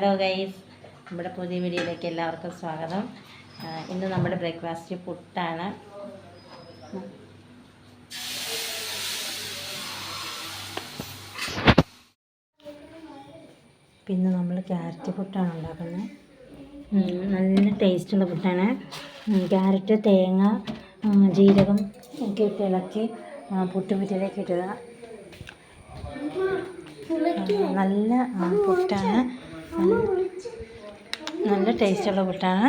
Hello guys, നമ്മുടെ പുതിയ വീഡിയോയിലേക്ക് എല്ലാവർക്കും സ്വാഗതം. ഇന്ന് നമ്മുടെ ബ്രേക്ക്ഫാസ്റ്റ് പുട്ടാണ്. പിന്നെ നമ്മൾ ക്യാരറ്റ് പുട്ടാണ് ഉണ്ടാക്കുന്നത്. നല്ല ടേസ്റ്റുള്ള പുട്ടാണ്. ക്യാരറ്റ്, തേങ്ങ, ജീരകം ഒക്കെ ഇട്ട് ഇളക്കി പുട്ടുകുറ്റിയിലേക്ക് ഇടുക. നല്ല പുട്ടാണ്, നല്ല ടേസ്റ്റുള്ള പുട്ടാണ്.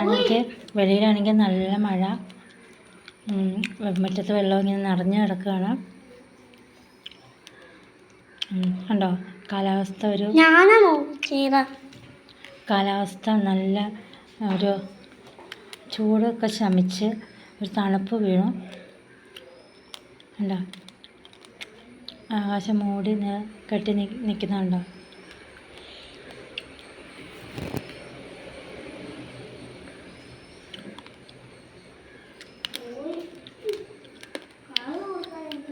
അതിലേക്ക് വെളിയിലാണെങ്കിൽ നല്ല മഴ, മുറ്റത്ത് വെള്ളം ഇങ്ങനെ നിറഞ്ഞു കിടക്കുകയാണ്. കണ്ടോ കാലാവസ്ഥ നല്ല ഒരു ചൂടൊക്കെ ശമിച്ച് ഒരു തണുപ്പ് വീണു. കണ്ടോ, ആകാശം മൂടി കെട്ടി നിൽക്കുന്നുണ്ടോ?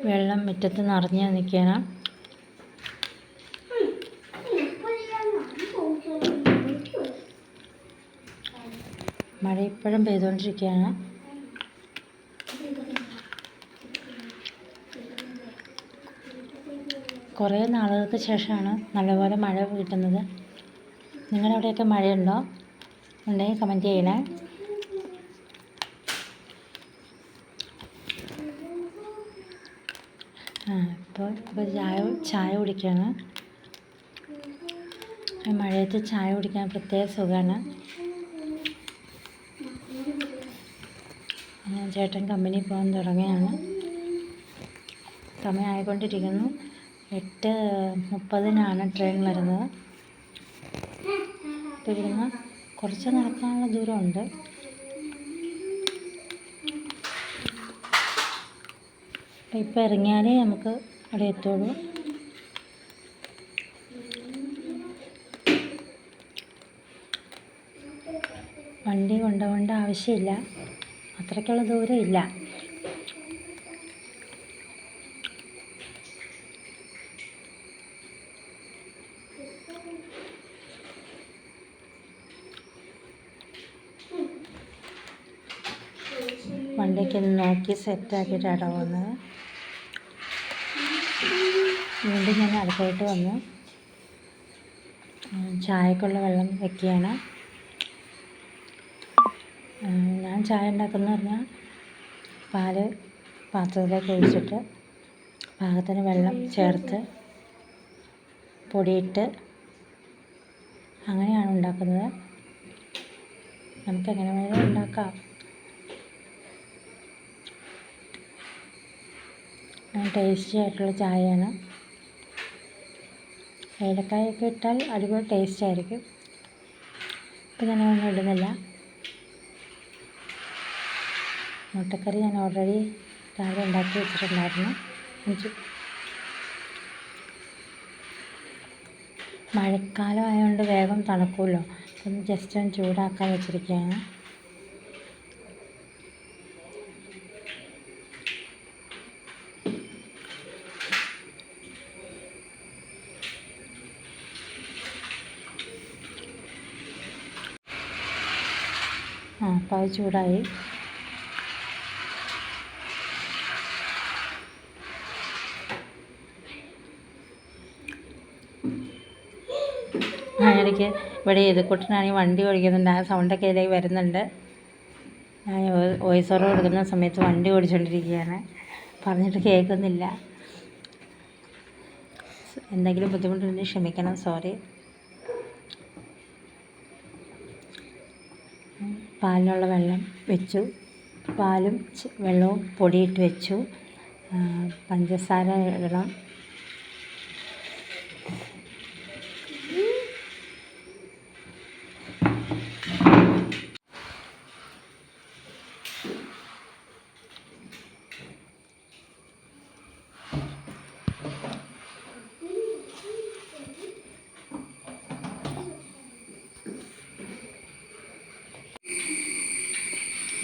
വെള്ളം മുറ്റത്ത് നിറഞ്ഞ് നിൽക്കുകയാണ്. മഴ ഇപ്പോഴും പെയ്തുകൊണ്ടിരിക്കുകയാണ്. കുറേ നാളുകൾക്ക് ശേഷമാണ് നല്ലപോലെ മഴ കിട്ടുന്നത്. നിങ്ങളുടെ അവിടെയൊക്കെ മഴയുണ്ടോ? ഉണ്ടെങ്കിൽ കമൻറ്റ് ചെയ്യണേ. ഇപ്പോൾ ചായ കുടിക്കുകയാണ്. മഴയത്ത് ചായ കുടിക്കാൻ പ്രത്യേക സുഖമാണ്. ചേട്ടൻ കമ്പനി പോകാൻ തുടങ്ങിയാണ്. സമയമായിക്കൊണ്ടിരിക്കുന്നു. 8:30 ട്രെയിൻ വരുന്നത്. ഇപ്പോൾ ഇവിടുന്ന് കുറച്ച് നടക്കാനുള്ള ദൂരമുണ്ട്. ഇപ്പോൾ ഇറങ്ങിയാലേ നമുക്ക് അവിടെ എത്തുള്ളൂ. വണ്ടി കൊണ്ടുപോകേണ്ട ആവശ്യമില്ല, അത്രയ്ക്കുള്ള ദൂരം ഇല്ല. വണ്ടിക്ക് നോക്കി സെറ്റാക്കിയിട്ടാണ് പോകുന്നത്. വീണ്ടും ഞാൻ അടുത്തായിട്ട് വന്നു ചായക്കുള്ള വെള്ളം വയ്ക്കുകയാണ്. ഞാൻ ചായ ഉണ്ടാക്കുന്ന പറഞ്ഞാൽ പാല് പാത്രത്തിലേക്ക് ഒഴിച്ചിട്ട് പാകത്തിന് വെള്ളം ചേർത്ത് പൊടിയിട്ട് അങ്ങനെയാണ് ഉണ്ടാക്കുന്നത്. നമുക്കെങ്ങനെ വേണമെങ്കിലും ഉണ്ടാക്കാം. ടേസ്റ്റി ആയിട്ടുള്ള ചായയാണ്. ഏലക്കായൊക്കെ ഇട്ടാൽ അടിപൊളി ടേസ്റ്റ് ആയിരിക്കും. ഇപ്പം ഞാനൊന്നും ഇടുന്നില്ല. മുട്ടക്കറി ഞാൻ ഓൾറെഡി രാവിലെ ഉണ്ടാക്കി വെച്ചിട്ടുണ്ടായിരുന്നു. മഴക്കാലം ആയതുകൊണ്ട് വേഗം തണുക്കുമല്ലോ, അപ്പം ജസ്റ്റ് ഒന്ന് ചൂടാക്കാൻ വെച്ചിരിക്കുകയാണ്. അപ്പോൾ അത് ചൂടായി. അതിനിടയ്ക്ക് ഇവിടെ എതിർക്കുട്ടനാണെങ്കിൽ വണ്ടി ഓടിക്കുന്നുണ്ട്. ആ സൗണ്ടൊക്കെ ഇതിലേക്ക് വരുന്നുണ്ട്. ഞാൻ വോയിസ് ഓവർ കൊടുക്കുന്ന സമയത്ത് വണ്ടി ഓടിച്ചുകൊണ്ടിരിക്കുകയാണ്. പറഞ്ഞിട്ട് കേൾക്കുന്നില്ല. എന്തെങ്കിലും ബുദ്ധിമുട്ടുണ്ടെങ്കിൽ ക്ഷമിക്കണം, സോറി. പാലിനുള്ള വെള്ളം വെച്ചു. പാലും വെള്ളവും പൊടിയിട്ട് വെച്ചു. പഞ്ചസാര ഇടണം.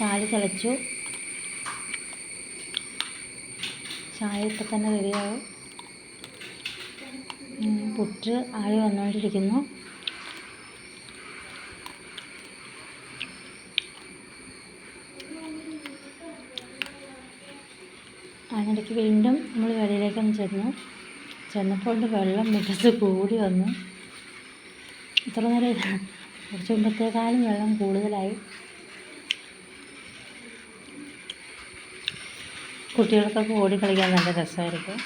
പാല് തിളച്ചു. ചായ ഇപ്പം തന്നെ റെഡിയാവും. പുട്ട് ആയി വന്നുകൊണ്ടിരിക്കുന്നു. അതിനിടയ്ക്ക് വീണ്ടും നമ്മൾ വെളിയിലേക്കൊന്ന് ചെന്നപ്പോൾ വെള്ളം മുറ്റത്ത് കൂടി വന്നു. ഇത്ര നേരം കുറച്ച് മുമ്പത്തേക്കാളും വെള്ളം കൂടുതലായി. കുട്ടികൾക്കൊക്കെ ഓടിക്കളിക്കാൻ നല്ല രസമായിരിക്കും.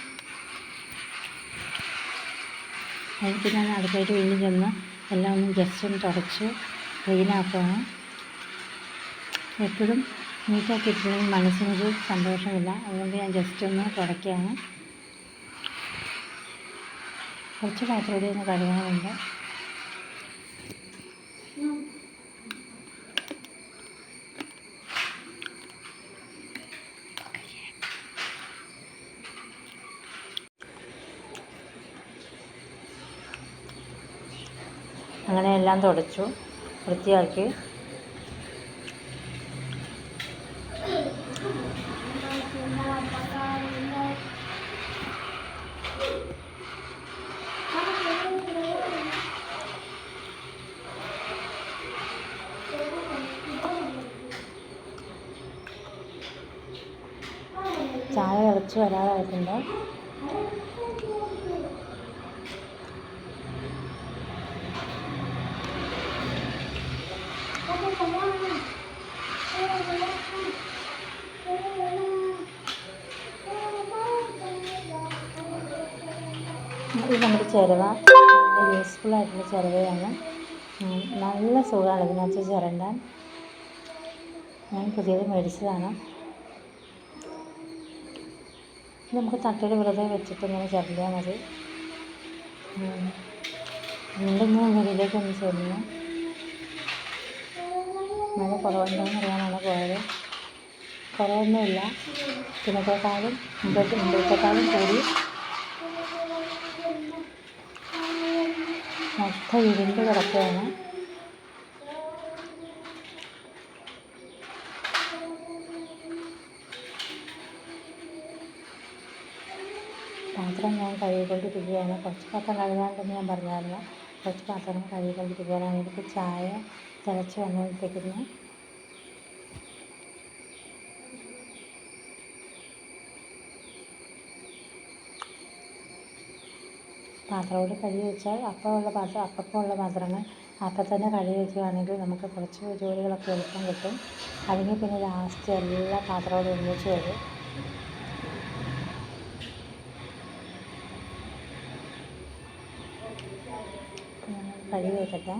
അതിന് ഞാൻ അടുക്കളയിട്ട് വീണ്ടും ചെന്ന് എല്ലാം ഒന്ന് ജസ്റ്റ് ഒന്ന് തുടച്ച് ക്ലീനാക്കുകയാണ്. എപ്പോഴും നീറ്റാക്കി ഇട്ടില്ലെങ്കിൽ മനസ്സിനൊരു സന്തോഷമില്ല. അതുകൊണ്ട് ഞാൻ ജസ്റ്റ് ഒന്ന് തുടയ്ക്കുകയാണ്. കുറച്ച് പാത്രം കൂടി ഒന്ന് കഴുകാനുണ്ട്. അങ്ങനെ എല്ലാം തുടച്ചു വൃത്തിയാക്കി. ചായ തിളച്ച് വരാറായിട്ടുണ്ട്. ഇത് നമ്മുടെ ചിരവ യൂസ്ഫുള്ളായിട്ടുള്ള ചിരവയാണ്. നല്ല സുഖമാണ് ഇതിനകത്ത് ചിരണ്ടാൻ. ഞാൻ പുതിയത് മേടിച്ചതാണ്. നമുക്ക് തട്ടയിൽ വെറുതെ വെച്ചിട്ട് ഇങ്ങനെ ചിരണ്ടിയാൽ മതി. വീണ്ടും മുകളിലേക്കൊന്ന് ചെന്നു. മഴ കുറവുണ്ടോയെന്ന് അറിയാനാണ് പോയത്. കുറവൊന്നുമില്ല. മുമ്പത്തേക്കാളും കൂടി മൊത്തം ഇരുണ്ട് കിടക്കുകയാണ്. പാത്രം ഞാൻ കഴുകിക്കൊണ്ടിരിക്കുകയാണ്. കുറച്ച് പാത്രം കഴുകാണ്ടെന്ന് ഞാൻ പറഞ്ഞായിരുന്നു. കുറച്ച് പാത്രം കഴുകിക്കൊണ്ടിരിക്കുകയാണ്. അതിലേക്ക് ചായ തിളച്ച് വന്നുകൊണ്ടിരിക്കുന്നു. പാത്രം കൂടി കഴുകി വെച്ചാൽ അപ്പമുള്ള പാത്രങ്ങൾ അപ്പം തന്നെ കഴുകി വയ്ക്കുകയാണെങ്കിൽ നമുക്ക് കുറച്ച് ജോലികളൊക്കെ എളുപ്പം കിട്ടും. അല്ലെങ്കിൽ പിന്നെ ലാസ്റ്റ് എല്ലാ പാത്രങ്ങളും ഒരുമിച്ച് വരും. കഴുകി വെക്കട്ടെ.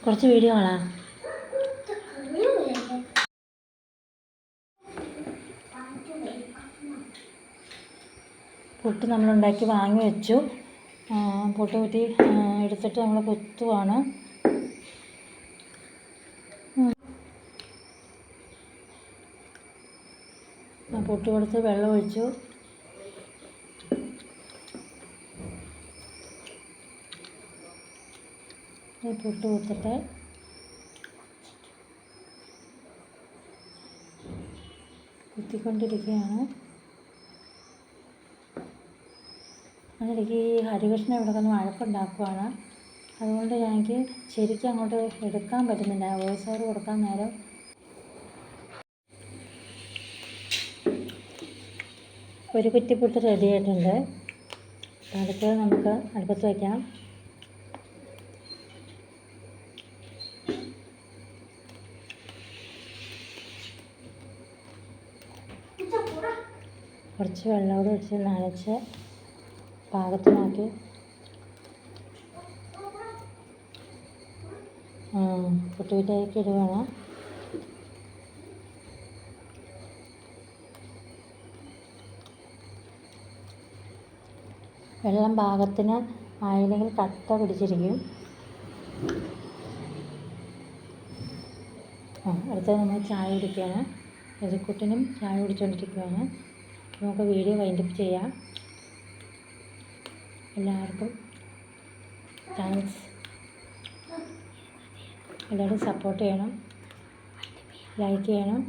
കുറച്ച് വീഡിയോ കാണാം. പുട്ട് നമ്മളുണ്ടാക്കി വാങ്ങി വെച്ചു. പുട്ട് കുറ്റി എടുത്തിട്ട് നമ്മൾ കുത്തുവാണ്. പുട്ട് കൊടുത്ത് വെള്ളം ഒഴിച്ചു. പുട്ട് കുത്തിട്ട് കുത്തിക്കൊണ്ടിരിക്കുകയാണ്. അതിലേക്ക് ഈ ഹരികൃഷ്ണൻ ഇവിടെ വന്ന് വഴക്കുണ്ടാക്കുവാണ്. അതുകൊണ്ട് എനിക്ക് ശരിക്കും അങ്ങോട്ട് എടുക്കാൻ പറ്റുന്നില്ല. വോയിസ് ഓവർ കൊടുക്കാൻ നേരം ഒരു കുറ്റിപ്പുട്ട് റെഡി ആയിട്ടുണ്ട്. അടുത്തത് നമുക്ക് അടുപ്പത്ത് വയ്ക്കാം. കുറച്ച് വെള്ളം കൂടെ ഒഴിച്ച് നനച്ച് പാകത്തിനാക്കി പുട്ടുകുറ്റിയിലേക്ക് ഇടുകയാണ്. വെള്ളം പാകത്തിന് ആയില്ലെങ്കിൽ കട്ട പിടിച്ചിരിക്കും. അടുത്തത് നമ്മൾ ചായ കുടിക്കുകയാണ്. എലിക്കുട്ടനും ചായ കുടിച്ചുകൊണ്ടിരിക്കുകയാണ്. നമുക്ക് വീഡിയോ വൈൻഡപ്പ് ചെയ്യാം. എല്ലാവർക്കും താങ്ക്സ്. എല്ലാവരും സപ്പോർട്ട് ചെയ്യണം, ലൈക്ക് ചെയ്യണം.